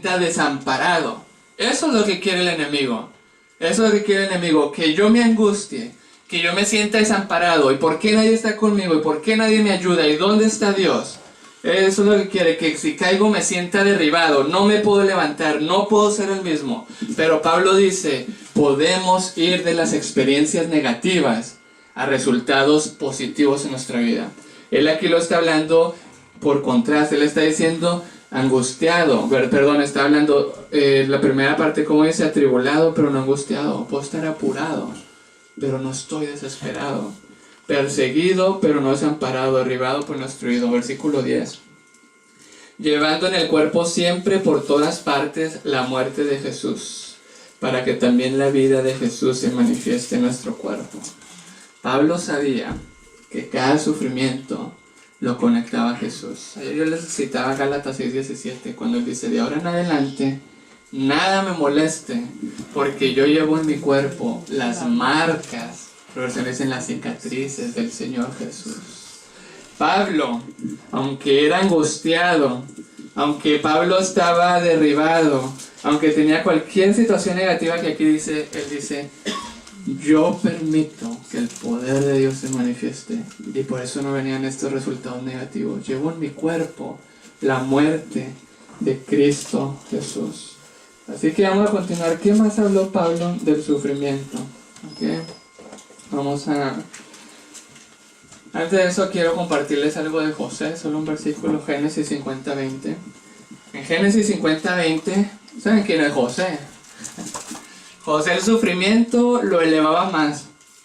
sienta desamparado. Eso es lo que quiere el enemigo. Eso es lo que quiere el enemigo, que yo me angustie, que yo me sienta desamparado. ¿Y por qué nadie está conmigo? ¿Y por qué nadie me ayuda? ¿Y dónde está Dios? Eso es lo que quiere, que si caigo me sienta derribado, no me puedo levantar, no puedo ser el mismo. Pero Pablo dice, podemos ir de las experiencias negativas a resultados positivos en nuestra vida. Él aquí lo está hablando por contraste, él está diciendo angustiado, perdón, está hablando, la primera parte como dice, atribulado pero no angustiado, puedo estar apurado, pero no estoy desesperado, perseguido pero no desamparado, derribado pero no destruido. Versículo 10, llevando en el cuerpo siempre por todas partes la muerte de Jesús, para que también la vida de Jesús se manifieste en nuestro cuerpo. Pablo sabía que cada sufrimiento lo conectaba a Jesús. Ayer yo les citaba Gálatas 6:17, cuando él dice, de ahora en adelante, nada me moleste, porque yo llevo en mi cuerpo las marcas, versiones en las cicatrices del Señor Jesús. Pablo, aunque era angustiado, aunque Pablo estaba derribado, aunque tenía cualquier situación negativa que aquí dice, él dice, yo permito que el poder de Dios se manifieste, y por eso no venían estos resultados negativos. Llevo en mi cuerpo la muerte de Cristo Jesús. Así que vamos a continuar. ¿Qué más habló Pablo del sufrimiento? ¿Okay? Antes de eso quiero compartirles algo de José, solo un versículo, Génesis 50:20. En Génesis 50:20, ¿saben quién es José? José, el sufrimiento lo elevaba más,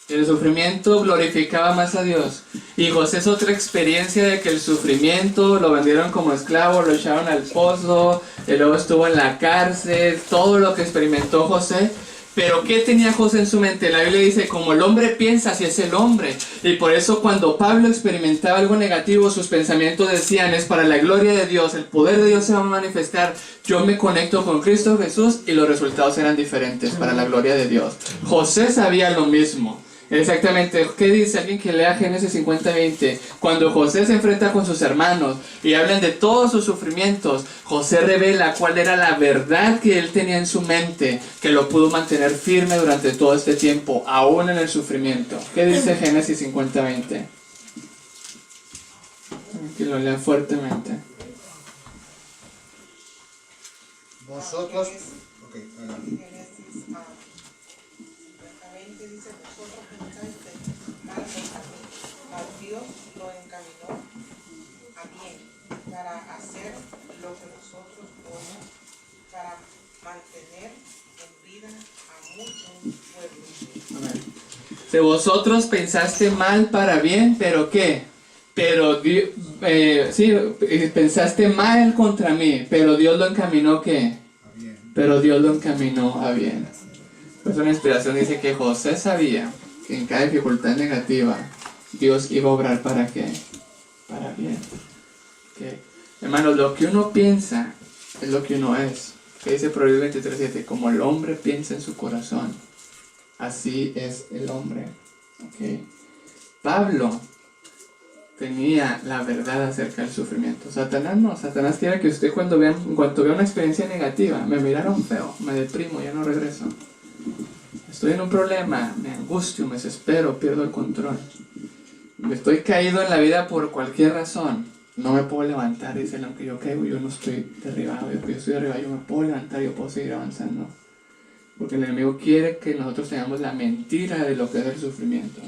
el sufrimiento glorificaba más a Dios. Y José es otra experiencia de que el sufrimiento lo vendieron como esclavo, lo echaron al pozo, y luego estuvo en la cárcel, todo lo que experimentó José. Pero ¿qué tenía José en su mente? La Biblia dice, como el hombre piensa, así es el hombre. Y por eso cuando Pablo experimentaba algo negativo, sus pensamientos decían, es para la gloria de Dios, el poder de Dios se va a manifestar. Yo me conecto con Cristo Jesús y los resultados eran diferentes para la gloria de Dios. José sabía lo mismo. Exactamente, ¿qué dice alguien que lea Génesis 50:20? Cuando José se enfrenta con sus hermanos y hablan de todos sus sufrimientos, José revela cuál era la verdad que él tenía en su mente, que lo pudo mantener firme durante todo este tiempo, aún en el sufrimiento. ¿Qué dice Génesis 50:20? Que lo lea fuertemente. Vosotros, Dios lo encaminó a bien para hacer lo que nosotros podemos, para mantener en vida a muchos pueblos. Si vosotros pensaste mal para bien, ¿pero qué? Pero pensaste mal contra mí, pero Dios lo encaminó ¿qué? A bien. Pero Dios lo encaminó a bien. Pues una inspiración dice que José sabía que en cada dificultad negativa Dios iba a obrar ¿para qué? Para bien. ¿Okay? Hermanos, lo que uno piensa es lo que uno es. ¿Qué dice Proverbios 23:7? Como el hombre piensa en su corazón, así es el hombre. ¿Okay? Pablo tenía la verdad acerca del sufrimiento. Satanás no. Satanás quiere que usted cuando vea una experiencia negativa, me miraron feo, me deprimo, ya no regreso. Estoy en un problema, me angustio, me desespero, pierdo el control. Estoy caído en la vida por cualquier razón, no me puedo levantar. Dice, aunque yo caigo, yo no estoy derribado. Yo estoy derribado, yo me puedo levantar, yo puedo seguir avanzando. Porque el enemigo quiere que nosotros tengamos la mentira de lo que es el sufrimiento.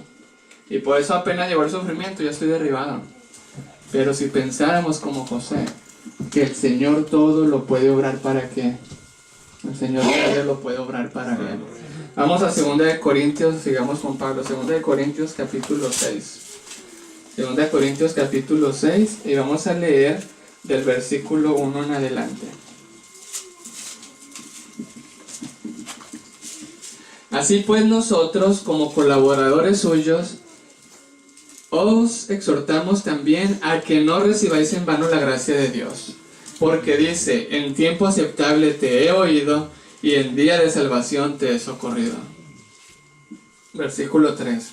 Y por eso apenas llegó el sufrimiento, ya estoy derribado. Pero si pensáramos como José, que el Señor todo lo puede obrar ¿para qué? El Señor todo lo puede obrar para bien. Vamos a 2 de Corintios, sigamos con Pablo, 2 de Corintios capítulo 6. 2 de Corintios capítulo 6 y vamos a leer del versículo 1 en adelante. Así pues nosotros, como colaboradores suyos, os exhortamos también a que no recibáis en vano la gracia de Dios. Porque dice, en tiempo aceptable te he oído, y en día de salvación te he socorrido. Versículo 3.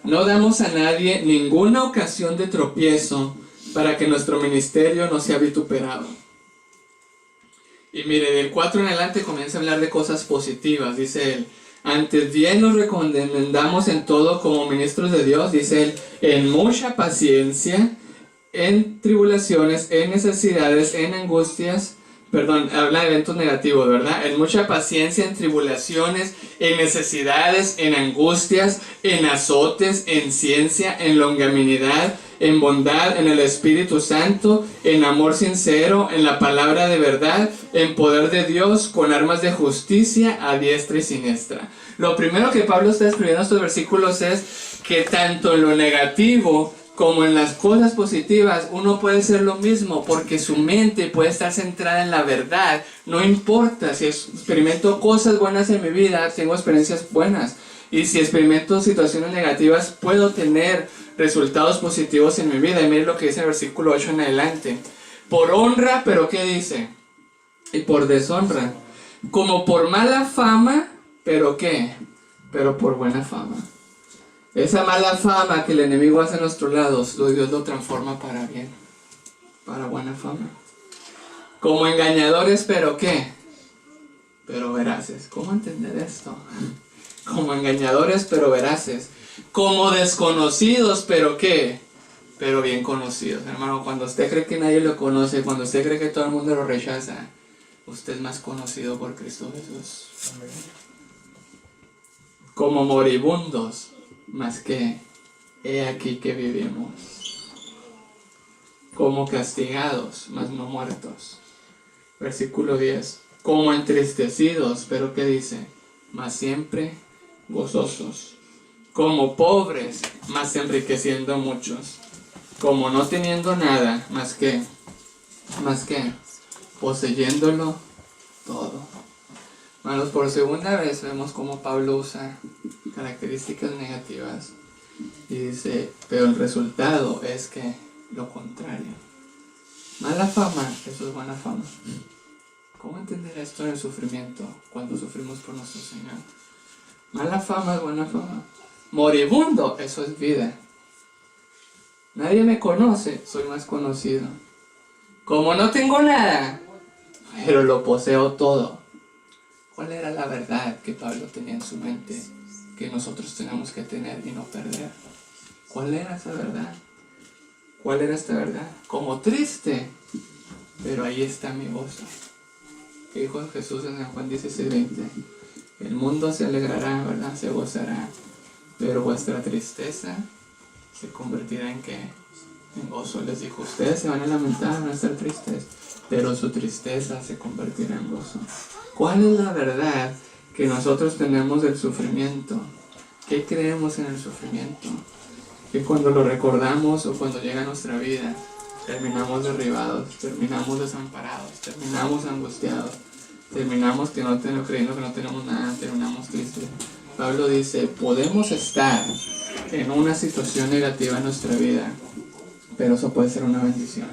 No damos a nadie ninguna ocasión de tropiezo para que nuestro ministerio no sea vituperado. Y mire, del 4 en adelante comienza a hablar de cosas positivas, dice él. Antes bien nos recomendamos en todo como ministros de Dios, dice él, en mucha paciencia, en tribulaciones, en necesidades, en angustias, perdón, habla de eventos negativos, ¿verdad? En mucha paciencia, en tribulaciones, en necesidades, en angustias, en azotes, en ciencia, en longanimidad, en bondad, en el Espíritu Santo, en amor sincero, en la palabra de verdad, en poder de Dios, con armas de justicia a diestra y siniestra. Lo primero que Pablo está escribiendo en estos versículos es que tanto en lo negativo como en las cosas positivas, uno puede ser lo mismo, porque su mente puede estar centrada en la verdad. No importa si experimento cosas buenas en mi vida, tengo experiencias buenas. Y si experimento situaciones negativas, puedo tener resultados positivos en mi vida. Y miren lo que dice el versículo 8 en adelante. Por honra, pero ¿qué dice? Y por deshonra. Como por mala fama, pero ¿qué? Pero por buena fama. Esa mala fama que el enemigo hace a nuestros lados, Dios lo transforma para bien, para buena fama. Como engañadores, pero ¿qué? Pero veraces. ¿Cómo entender esto? Como engañadores, pero veraces. Como desconocidos, pero ¿qué? Pero bien conocidos. Hermano, cuando usted cree que nadie lo conoce, cuando usted cree que todo el mundo lo rechaza, usted es más conocido por Cristo Jesús. Amén. Como moribundos, más que he aquí que vivimos. Como castigados, mas no muertos. Versículo 10. Como entristecidos, pero ¿qué dice? Mas siempre gozosos. Como pobres, mas enriqueciendo a muchos. Como no teniendo nada, más que poseyéndolo todo. Hermanos, por segunda vez vemos cómo Pablo usa características negativas y dice, pero el resultado es que lo contrario. Mala fama, eso es buena fama. ¿Cómo entender esto en el sufrimiento cuando sufrimos por nuestro Señor? Mala fama es buena fama. Moribundo, eso es vida. Nadie me conoce, soy más conocido. Como no tengo nada, pero lo poseo todo. ¿Cuál era la verdad que Pablo tenía en su mente que nosotros tenemos que tener y no perder? ¿Cuál era esa verdad? ¿Cuál era esta verdad? Como triste, pero ahí está mi gozo. ¿Qué dijo Jesús en San Juan 16:20? El mundo se alegrará, ¿verdad? Se gozará, pero vuestra tristeza se convertirá en ¿qué? En gozo. Les dijo, ustedes se van a lamentar, van a estar tristes, pero su tristeza se convertirá en gozo. ¿Cuál es la verdad que nosotros tenemos del sufrimiento? ¿Qué creemos en el sufrimiento? Que cuando lo recordamos o cuando llega a nuestra vida, terminamos derribados, terminamos desamparados, terminamos angustiados, terminamos creyendo que no tenemos nada, terminamos tristes. Pablo dice, podemos estar en una situación negativa en nuestra vida, pero eso puede ser una bendición.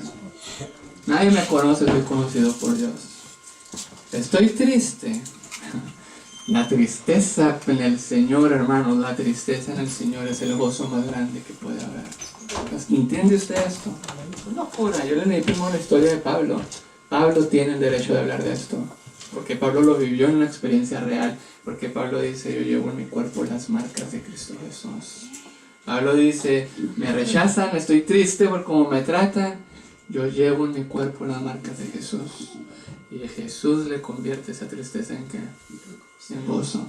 Nadie me conoce, soy conocido por Dios. Estoy triste. La tristeza en el Señor, hermanos, la tristeza en el Señor es el gozo más grande que puede haber. ¿Entiende usted esto? Es locura. Yo le leí primero la historia de Pablo. Pablo tiene el derecho de hablar de esto, porque Pablo lo vivió en una experiencia real, porque Pablo dice, yo llevo en mi cuerpo las marcas de Cristo Jesús. Pablo dice, me rechazan, estoy triste por cómo me tratan, yo llevo en mi cuerpo las marcas de Jesús. Y Jesús le convierte esa tristeza en ¿qué? En gozo.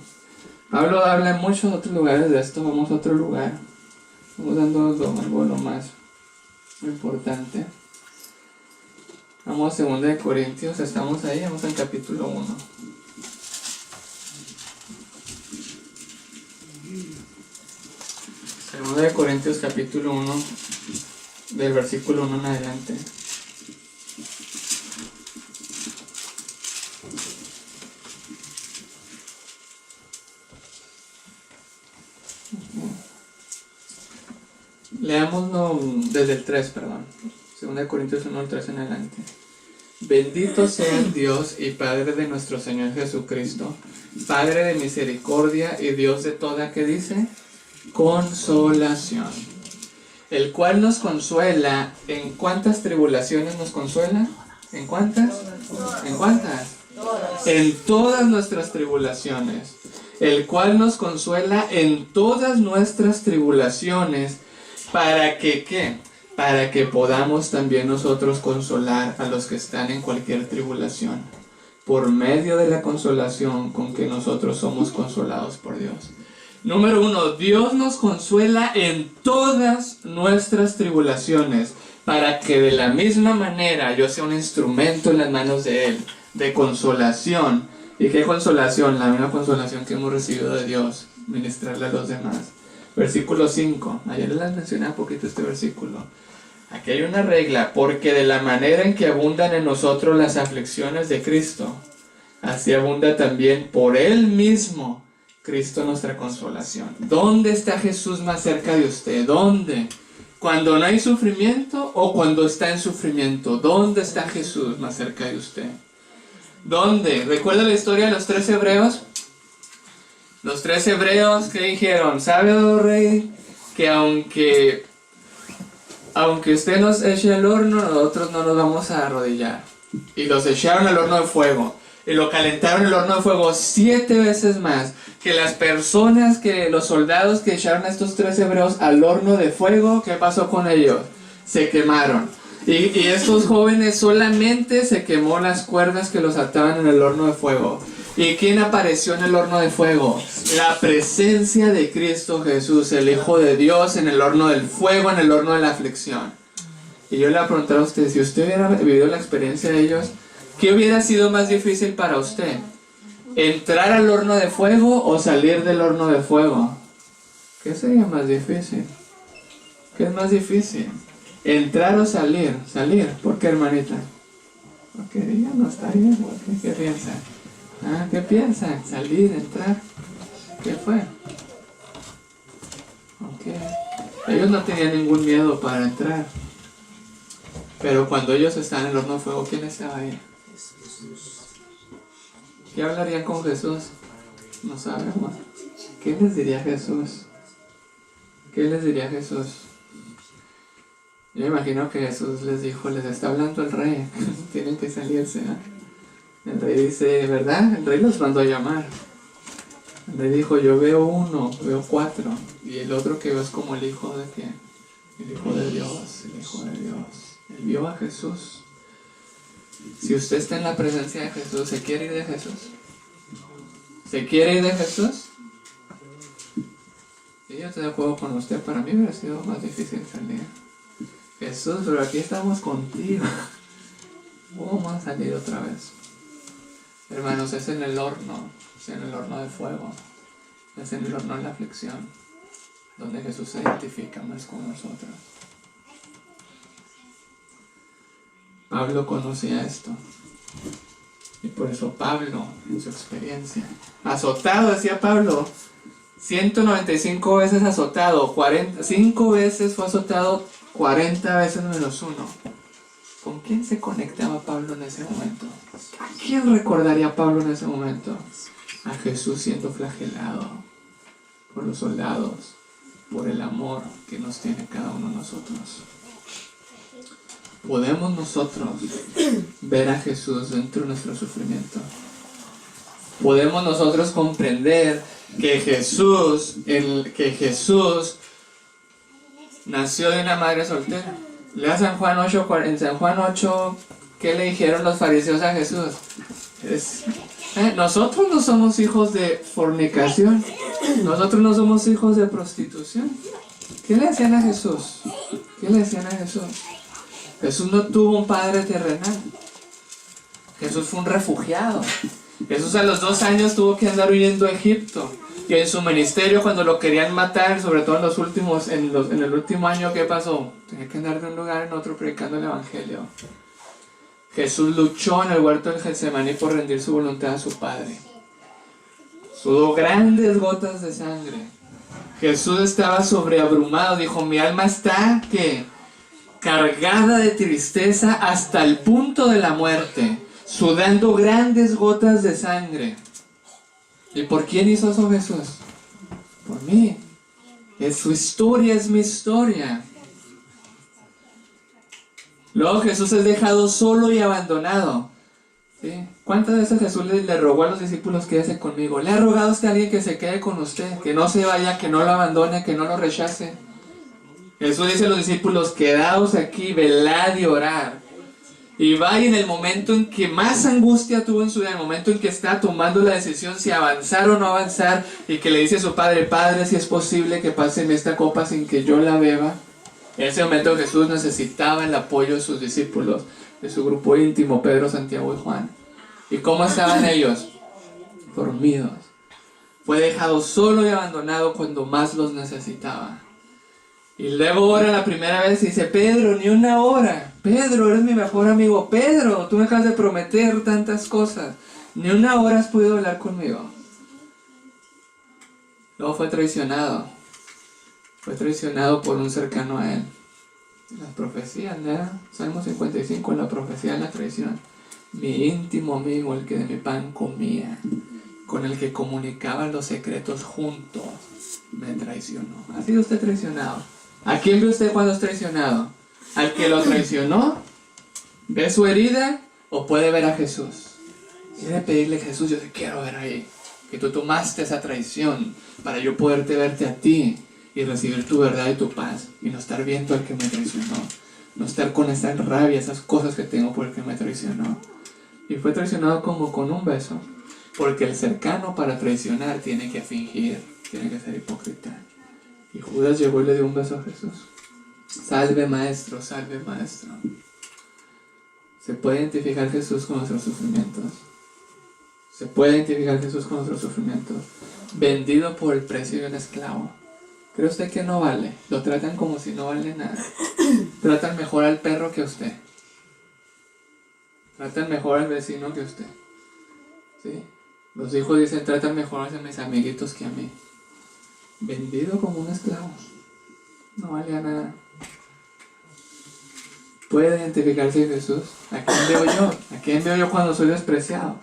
Pablo habla en muchos otros lugares de esto. Vamos a otro lugar. Vamos dándonos algo lo más importante. Vamos a 2 Corintios. Estamos ahí, vamos al capítulo 1. Segunda de Corintios capítulo 1, del versículo 1 en adelante. Leámoslo desde el 3, perdón. 2 Corintios 1, el 3 en adelante. Bendito sea el Dios y Padre de nuestro Señor Jesucristo, Padre de misericordia y Dios de toda, ¿qué dice? Consolación. El cual nos consuela. ¿En cuántas tribulaciones nos consuela? ¿En cuántas? ¿En cuántas? en todas nuestras tribulaciones, el cual nos consuela en todas nuestras tribulaciones, para que, ¿qué? Para que podamos también nosotros consolar a los que están en cualquier tribulación, por medio de la consolación con que nosotros somos consolados por Dios. Número 1, Dios nos consuela en todas nuestras tribulaciones, para que de la misma manera yo sea un instrumento en las manos de Él, de consolación. ¿Y qué consolación? La misma consolación que hemos recibido de Dios, ministrarle a los demás. Versículo 5, ayer les mencioné un poquito este versículo. Aquí hay una regla, porque de la manera en que abundan en nosotros las aflicciones de Cristo, así abunda también por Él mismo Cristo nuestra consolación. ¿Dónde está Jesús más cerca de usted? ¿Dónde? ¿Cuando no hay sufrimiento o cuando está en sufrimiento? ¿Dónde está Jesús más cerca de usted? ¿Dónde? ¿Recuerda la historia de los 3 hebreos? Los 3 hebreos que dijeron, ¿sabe, oh rey, que aunque usted nos eche al horno, nosotros no nos vamos a arrodillar? Y los echaron al horno de fuego. Y lo calentaron el horno de fuego 7 veces más que las personas, que los soldados que echaron a estos 3 hebreos al horno de fuego. ¿Qué pasó con ellos? Se quemaron. Y estos jóvenes solamente se quemó las cuerdas que los ataban en el horno de fuego. ¿Y quién apareció en el horno de fuego? La presencia de Cristo Jesús, el Hijo de Dios, en el horno del fuego, en el horno de la aflicción. Y yo le voy a preguntar a usted, si usted hubiera vivido la experiencia de ellos, ¿qué hubiera sido más difícil para usted? ¿Entrar al horno de fuego o salir del horno de fuego? ¿Qué sería más difícil? ¿Qué es más difícil? ¿Entrar o salir? Salir. ¿Por qué, hermanita? Porque ella no está bien. ¿Qué piensa? ¿Qué piensa? Salir, entrar. ¿Qué fue? Ellos no tenían ningún miedo para entrar. Pero cuando ellos estaban en el horno de fuego, ¿quién estaba ahí? ¿Qué hablarían con Jesús? No sabemos. ¿Qué les diría Jesús? ¿Qué les diría Jesús? Yo imagino que Jesús les dijo, les está hablando el rey, tienen que salirse, ¿eh? El rey dice, ¿verdad? El rey los mandó a llamar. El rey dijo, yo veo 1, veo 4, y el otro que veo es como el hijo de ¿qué? El hijo de Dios, el hijo de Dios. Él vio a Jesús. Si usted está en la presencia de Jesús, ¿se quiere ir de Jesús? ¿Se quiere ir de Jesús? Si yo estoy de acuerdo con usted, para mí hubiera sido más difícil salir. Jesús, pero aquí estamos contigo. ¿Cómo vamos a salir otra vez? Hermanos, es en el horno, es en el horno de fuego, es en el horno de la aflicción, donde Jesús se identifica más con nosotros. Pablo conocía esto. Y por eso Pablo, en su experiencia, azotado, decía Pablo, 195 veces azotado, 5 veces fue azotado, 40 veces menos 1. ¿Con quién se conectaba Pablo en ese momento? ¿A quién recordaría Pablo en ese momento? A Jesús siendo flagelado por los soldados, por el amor que nos tiene cada uno de nosotros. ¿Podemos nosotros ver a Jesús dentro de nuestro sufrimiento? ¿Podemos nosotros comprender que Jesús nació de una madre soltera? Lea San Juan 8, en San Juan 8, ¿qué le dijeron los fariseos a Jesús? Nosotros no somos hijos de fornicación, nosotros no somos hijos de prostitución. ¿Qué le decían a Jesús? ¿Qué le decían a Jesús? Jesús no tuvo un padre terrenal. Jesús fue un refugiado. Jesús a los 2 años tuvo que andar huyendo a Egipto. Y en su ministerio, cuando lo querían matar, sobre todo en el último año, ¿qué pasó? Tenía que andar de un lugar en otro predicando el evangelio. Jesús luchó en el huerto del Getsemaní por rendir su voluntad a su Padre. Sudó grandes gotas de sangre. Jesús estaba sobreabrumado. Dijo, mi alma está, ¿qué? Cargada de tristeza hasta el punto de la muerte, sudando grandes gotas de sangre. ¿Y por quién hizo eso Jesús? Por mí. Su historia es mi historia. Luego Jesús es dejado solo y abandonado, ¿sí? ¿Cuántas veces Jesús le rogó a los discípulos quédese conmigo? ¿Le ha rogado a usted a alguien que se quede con usted? Que no se vaya, que no lo abandone, que no lo rechace. Jesús dice a los discípulos, quedaos aquí, velad y orad. Y va y en el momento en que más angustia tuvo en su vida, en el momento en que está tomando la decisión si avanzar o no avanzar, y que le dice a su padre, Padre, si es posible que pase esta copa sin que yo la beba. En ese momento Jesús necesitaba el apoyo de sus discípulos, de su grupo íntimo, Pedro, Santiago y Juan. ¿Y cómo estaban ellos? Dormidos. Fue dejado solo y abandonado cuando más los necesitaba. Y luego ora la primera vez y dice, Pedro, ni una hora. Pedro, eres mi mejor amigo. Pedro, tú me acabas de prometer tantas cosas. Ni una hora has podido hablar conmigo. Luego fue traicionado. Fue traicionado por un cercano a él. Las profecías, ¿verdad? Salmo 55, la profecía de la traición. Mi íntimo amigo, el que de mi pan comía, con el que comunicaba los secretos juntos, me traicionó. ¿Ha sido usted traicionado? ¿A quién ve usted cuando es traicionado? ¿Al que lo traicionó? ¿Ve su herida? ¿O puede ver a Jesús? Quiere pedirle a Jesús, yo te quiero ver ahí. Que tú tomaste esa traición para yo poderte verte a ti y recibir tu verdad y tu paz. Y no estar viendo al que me traicionó. No estar con esa rabia, esas cosas que tengo por el que me traicionó. Y fue traicionado como con un beso. Porque el cercano para traicionar tiene que fingir, tiene que ser hipócrita. Y Judas llegó y le dio un beso a Jesús. Salve maestro, salve maestro. Se puede identificar Jesús con nuestros sufrimientos. Se puede identificar Jesús con nuestros sufrimientos. Vendido por el precio de un esclavo. ¿Cree usted que no vale? Lo tratan como si no vale nada. Tratan mejor al perro que a usted. Tratan mejor al vecino que a usted. ¿Sí? Los hijos dicen, tratan mejor a mis amiguitos que a mí. Vendido como un esclavo. No valía nada. ¿Puede identificarse Jesús? ¿A quién veo yo? ¿A quién veo yo cuando soy despreciado?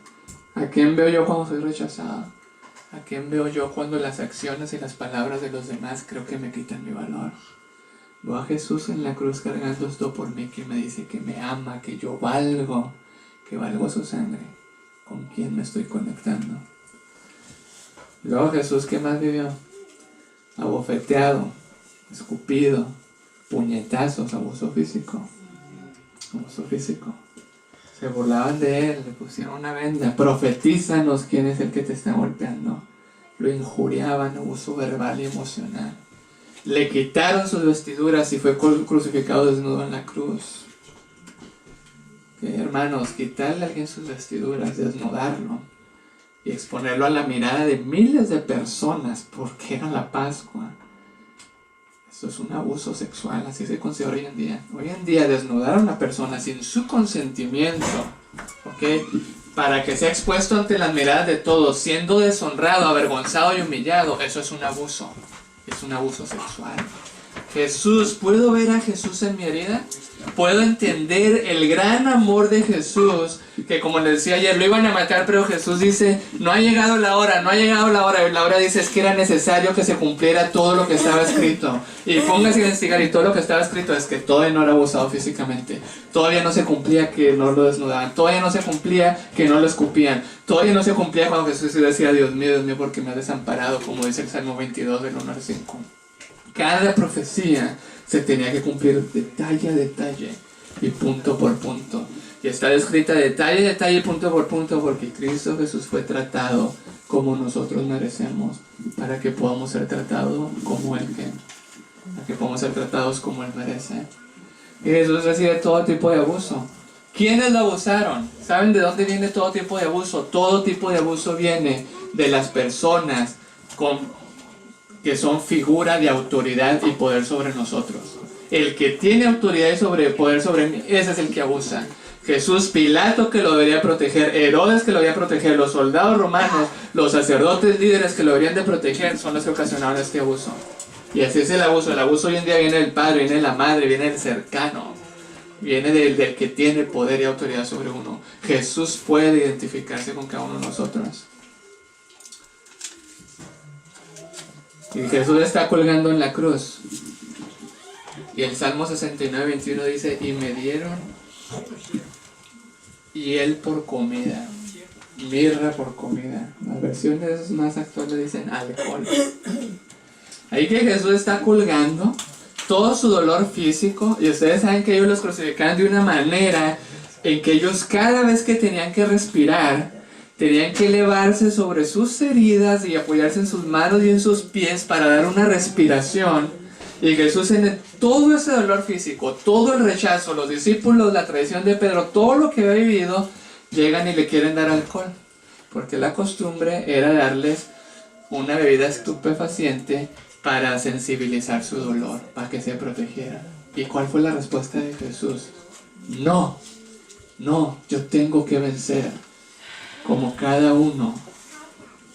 ¿A quién veo yo cuando soy rechazado? ¿A quién veo yo cuando las acciones y las palabras de los demás creo que me quitan mi valor? Veo a Jesús en la cruz cargando esto por mí, que me dice que me ama, que yo valgo, que valgo su sangre. ¿Con quién me estoy conectando? Luego Jesús, ¿qué más vivió? Abofeteado, escupido, puñetazos, abuso físico. Abuso físico. Se burlaban de él, le pusieron una venda. Profetízanos quién es el que te está golpeando. Lo injuriaban, abuso verbal y emocional. Le quitaron sus vestiduras y fue crucificado desnudo en la cruz. Hermanos, quitarle a alguien sus vestiduras, desnudarlo y exponerlo a la mirada de miles de personas porque era la Pascua. Eso es un abuso sexual, así se considera hoy en día. Hoy en día desnudar a una persona sin su consentimiento, ¿ok? Para que sea expuesto ante las miradas de todos, siendo deshonrado, avergonzado y humillado, eso es un abuso. Es un abuso sexual. Jesús, ¿puedo ver a Jesús en mi herida? Puedo entender el gran amor de Jesús, que como les decía ayer, lo iban a matar, pero Jesús dice, no ha llegado la hora, no ha llegado la hora. Y la hora dice, es que era necesario que se cumpliera todo lo que estaba escrito. Y póngase a investigar, y todo lo que estaba escrito es que todavía no era abusado físicamente. Todavía no se cumplía que no lo desnudaban. Todavía no se cumplía que no lo escupían. Todavía no se cumplía cuando Jesús decía, Dios mío, ¿por qué me has desamparado? Como dice el Salmo 22, del 1 al 5. Cada profecía se tenía que cumplir detalle a detalle y punto por punto. Y está descrita detalle a detalle y punto por punto porque Cristo Jesús fue tratado como nosotros merecemos para que podamos ser tratados como Él quiere. Para que podamos ser tratados como Él merece. Y Jesús recibe todo tipo de abuso. ¿Quiénes lo abusaron? ¿Saben de dónde viene todo tipo de abuso? Todo tipo de abuso viene de las personas que son figura de autoridad y poder sobre nosotros. El que tiene autoridad y poder sobre mí, ese es el que abusa. Jesús, Pilato que lo debería proteger, Herodes que lo debería proteger, los soldados romanos, los sacerdotes líderes que lo deberían de proteger, son los que ocasionaron este abuso. Y así es el abuso. El abuso hoy en día viene del padre, viene de la madre, viene del cercano, viene del que tiene poder y autoridad sobre uno. Jesús puede identificarse con cada uno de nosotros. Y Jesús está colgando en la cruz. Y el Salmo 69, 21 dice, y me dieron y él por comida. mirra por comida. Las versiones más actuales dicen alcohol. Ahí que Jesús está colgando todo su dolor físico, y ustedes saben que ellos los crucificaban de una manera en que ellos cada vez que tenían que respirar, tenían que elevarse sobre sus heridas y apoyarse en sus manos y en sus pies para dar una respiración. Y Jesús en todo ese dolor físico, todo el rechazo, los discípulos, la traición de Pedro, todo lo que había vivido, llegan y le quieren dar alcohol. Porque la costumbre era darles una bebida estupefaciente para sensibilizar su dolor, para que se protegieran. ¿Y cuál fue la respuesta de Jesús? No, yo tengo que vencer, como cada uno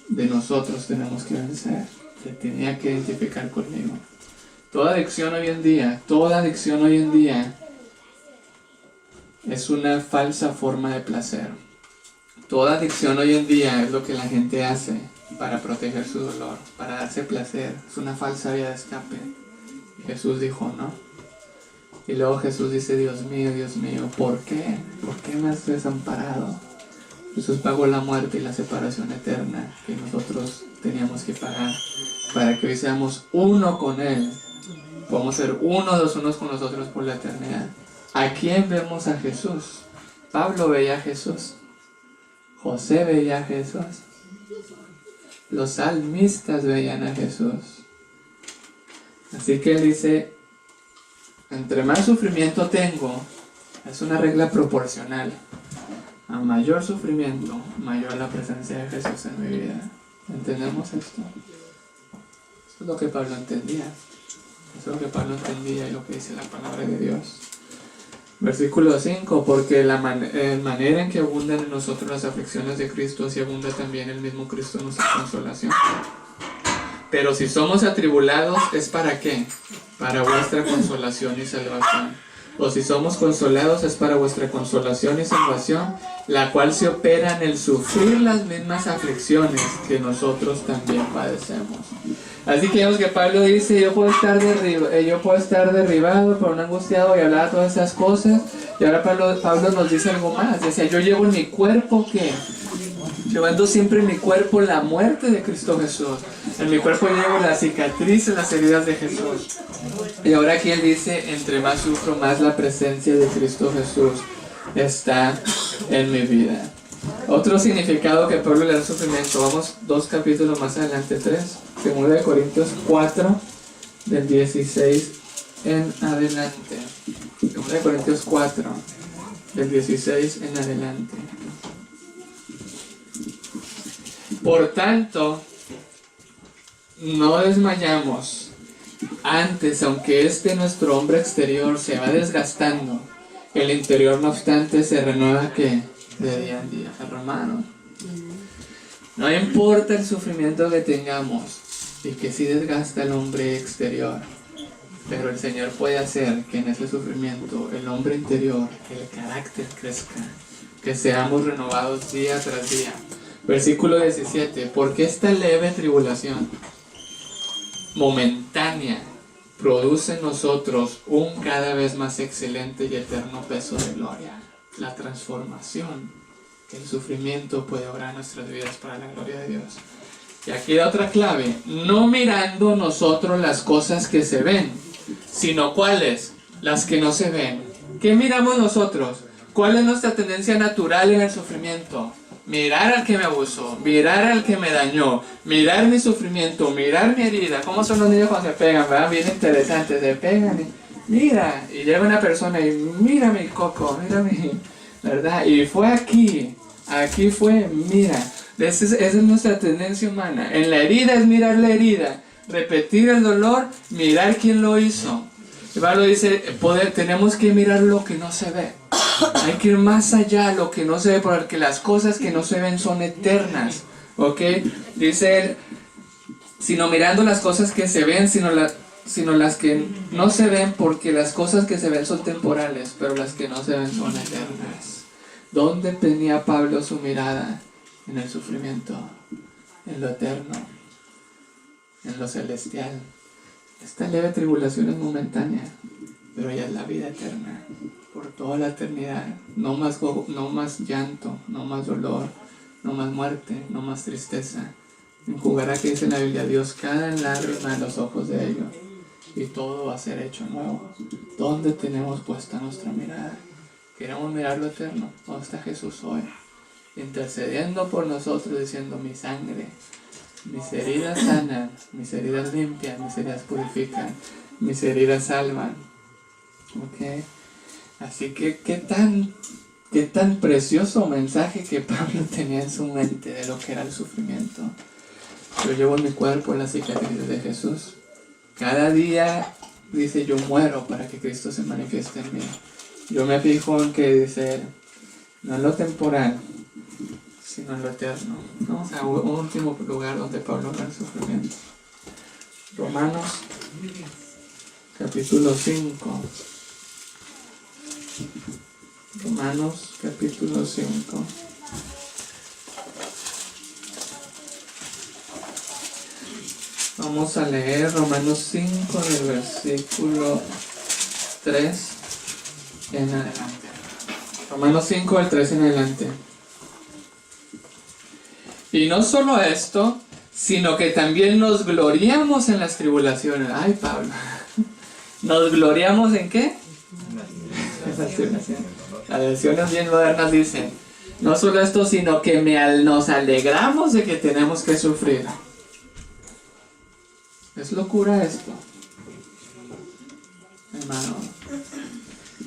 de nosotros tenemos que vencer. Se tenía que identificar conmigo. Toda adicción hoy en día es una falsa forma de placer. Toda adicción hoy en día es lo que la gente hace para proteger su dolor, para darse placer. Es una falsa vía de escape. Y Jesús dijo no. Y luego Jesús dice, Dios mío, ¿por qué? ¿Por qué me has desamparado? Jesús pagó la muerte y la separación eterna que nosotros teníamos que pagar para que hoy seamos uno con Él. Podemos ser los unos con los otros por la eternidad. ¿A quién vemos a Jesús? Pablo veía a Jesús. José veía a Jesús. Los salmistas veían a Jesús. Así que él dice, entre más sufrimiento tengo, es una regla proporcional. A mayor sufrimiento, mayor la presencia de Jesús en mi vida. ¿Entendemos esto? Esto es lo que Pablo entendía. Eso es lo que Pablo entendía y lo que dice la palabra de Dios. Versículo 5, porque la manera en que abundan en nosotros las aflicciones de Cristo, así abunda también el mismo Cristo en nuestra consolación. Pero si somos atribulados, ¿es para qué? Para vuestra consolación y salvación. O si somos consolados, es para vuestra consolación y salvación, la cual se opera en el sufrir las mismas aflicciones que nosotros también padecemos. Así que vemos que Pablo dice, yo puedo estar derribado por un angustiado, y hablaba todas esas cosas. Y ahora Pablo nos dice algo más. Decía, yo llevo en mi cuerpo, ¿qué? Llevando siempre en mi cuerpo la muerte de Cristo Jesús. En mi cuerpo llevo las cicatrices, las heridas de Jesús. Y ahora aquí él dice, entre más sufro, más la presencia de Cristo Jesús está en mi vida. Otro significado que Pablo le da al sufrimiento, vamos 2 capítulos más adelante, 3, 2 Corintios 4, del 16 en adelante. 2 Corintios 4, del 16 en adelante. Por tanto, no desmayamos. Antes, aunque nuestro hombre exterior se va desgastando, el interior no obstante se renueva ¿qué? De día en día. Hermanos, no importa el sufrimiento que tengamos y que sí desgasta el hombre exterior, pero el Señor puede hacer que en ese sufrimiento el hombre interior, el carácter crezca, que seamos renovados día tras día. Versículo 17, porque esta leve tribulación momentánea produce en nosotros un cada vez más excelente y eterno peso de gloria. La transformación que el sufrimiento puede obrar en nuestras vidas para la gloria de Dios. Y aquí da otra clave, no mirando nosotros las cosas que se ven, sino ¿cuáles? Las que no se ven. ¿Qué miramos nosotros? ¿Cuál es nuestra tendencia natural en el sufrimiento? Mirar al que me abusó, mirar al que me dañó, mirar mi sufrimiento, mirar mi herida. ¿Cómo son los niños cuando se pegan? ¿Verdad? Bien interesantes, se pegan y mira, y llega una persona y mira mi coco, mira mi, ¿verdad? Y fue aquí fue, mira. Esa es nuestra tendencia humana. En la herida es mirar la herida, repetir el dolor, mirar quién lo hizo. Y Pablo dice, tenemos que mirar lo que no se ve. Hay que ir más allá de lo que no se ve, porque las cosas que no se ven son eternas. ¿Ok? Dice él, sino mirando las cosas que se ven, sino las que no se ven, porque las cosas que se ven son temporales, pero las que no se ven son eternas. ¿Dónde tenía Pablo su mirada? En el sufrimiento, en lo eterno, en lo celestial. Esta leve tribulación es momentánea, pero ya es la vida eterna, por toda la eternidad. No más llanto, no más dolor, no más muerte, no más tristeza. Enjugará, que dice en la Biblia, Dios cada lágrima en los ojos de ellos, y todo va a ser hecho nuevo. ¿Dónde tenemos puesta nuestra mirada? Queremos mirar lo eterno. ¿Dónde está Jesús hoy? Intercediendo por nosotros, diciendo: mi sangre, mis heridas sanan, mis heridas limpian, mis heridas purifican, mis heridas salvan. ¿Ok? Así que qué tan precioso mensaje que Pablo tenía en su mente de lo que era el sufrimiento. Yo llevo en mi cuerpo las cicatrices de Jesús. Cada día, dice, yo muero para que Cristo se manifieste en mí. Yo me fijo en que dice, no en lo temporal, sino en lo eterno. Vamos a un último lugar donde Pablo habla del sufrimiento. Romanos, capítulo 5. Romanos, capítulo 5. Vamos a leer Romanos 5 del versículo 3 en adelante. Romanos 5 del 3 en adelante. Y no solo esto, sino que también nos gloriamos en las tribulaciones. Ay, Pablo. ¿Nos gloriamos en qué? Las versiones bien modernas dicen, no solo esto, sino que nos alegramos de que tenemos que sufrir. Es locura esto, hermano.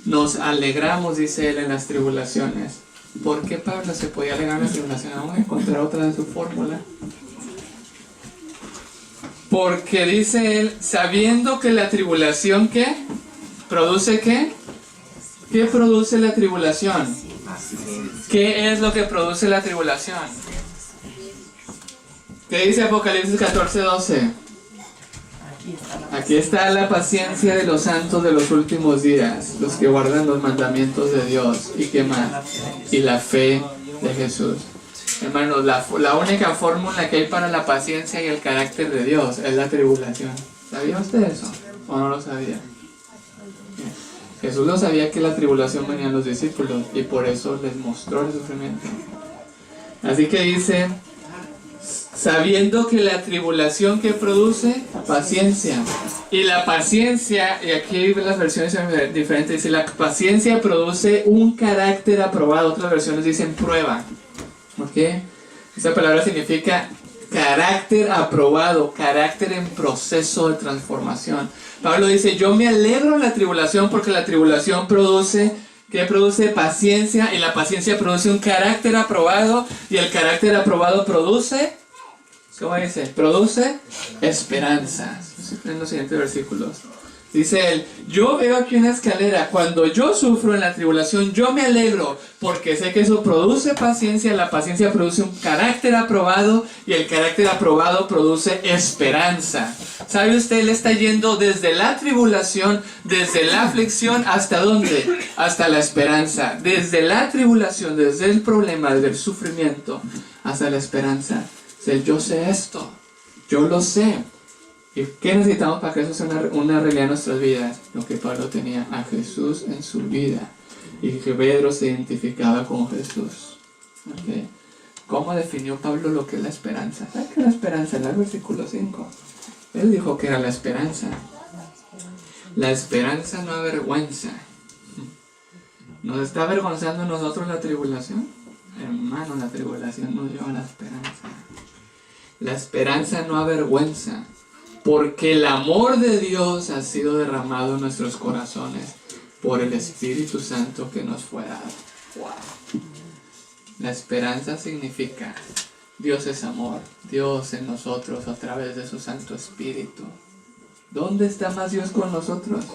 Nos alegramos, dice él, en las tribulaciones. ¿Por qué Pablo se podía alegrar en las tribulaciones? Vamos a encontrar otra de su fórmula. Porque dice él, sabiendo que la tribulación, ¿qué? ¿Produce qué? ¿Qué produce la tribulación? ¿Qué es lo que produce la tribulación? ¿Qué dice Apocalipsis 14:12? Aquí está la paciencia de los santos de los últimos días, los que guardan los mandamientos de Dios. ¿Y qué más? Y la fe de Jesús. Hermanos, la única fórmula que hay para la paciencia y el carácter de Dios es la tribulación. ¿Sabía usted eso? ¿O no lo sabía? Jesús lo sabía, que la tribulación venía a los discípulos y por eso les mostró el sufrimiento. Así que dice, sabiendo que la tribulación que produce, paciencia. Y la paciencia, y aquí las versiones son diferentes, dice, la paciencia produce un carácter aprobado. Otras versiones dicen prueba. ¿Ok? Esa palabra significa carácter aprobado, carácter en proceso de transformación. Pablo dice, yo me alegro en la tribulación porque la tribulación produce, ¿qué produce? Paciencia, y la paciencia produce un carácter aprobado, y el carácter aprobado produce, ¿cómo dice? Produce esperanza. En los siguientes versículos. Dice él, yo veo aquí una escalera, cuando yo sufro en la tribulación, yo me alegro, porque sé que eso produce paciencia, la paciencia produce un carácter aprobado, y el carácter aprobado produce esperanza. ¿Sabe usted? Él está yendo desde la tribulación, desde la aflicción, ¿hasta dónde? Hasta la esperanza. Desde la tribulación, desde el problema, desde el sufrimiento, hasta la esperanza. Dice, yo sé esto, yo lo sé. ¿Y qué necesitamos para que eso sea una realidad en nuestras vidas? Lo que Pablo tenía, a Jesús en su vida. Y que Pedro se identificaba con Jesús. ¿Okay? ¿Cómo definió Pablo lo que es la esperanza? ¿Sabes qué es la esperanza? En el versículo 5. Él dijo que era la esperanza. La esperanza no avergüenza. ¿Nos está avergonzando a nosotros la tribulación? Hermano, la tribulación nos lleva a la esperanza. La esperanza no avergüenza. Porque el amor de Dios ha sido derramado en nuestros corazones por el Espíritu Santo que nos fue dado. Wow. La esperanza significa Dios es amor, Dios en nosotros a través de su Santo Espíritu. ¿Dónde está más Dios con nosotros?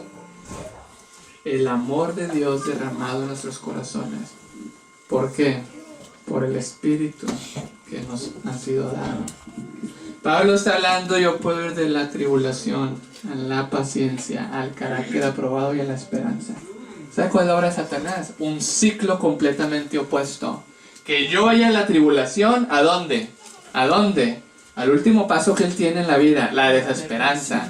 El amor de Dios derramado en nuestros corazones. ¿Por qué? Por el Espíritu que nos ha sido dado. Pablo está hablando, yo puedo ir de la tribulación a la paciencia, al carácter aprobado y a la esperanza. ¿Sabe cuál es la obra de Satanás? Un ciclo completamente opuesto. Que yo vaya en la tribulación, ¿a dónde? ¿A dónde? Al último paso que él tiene en la vida, la desesperanza.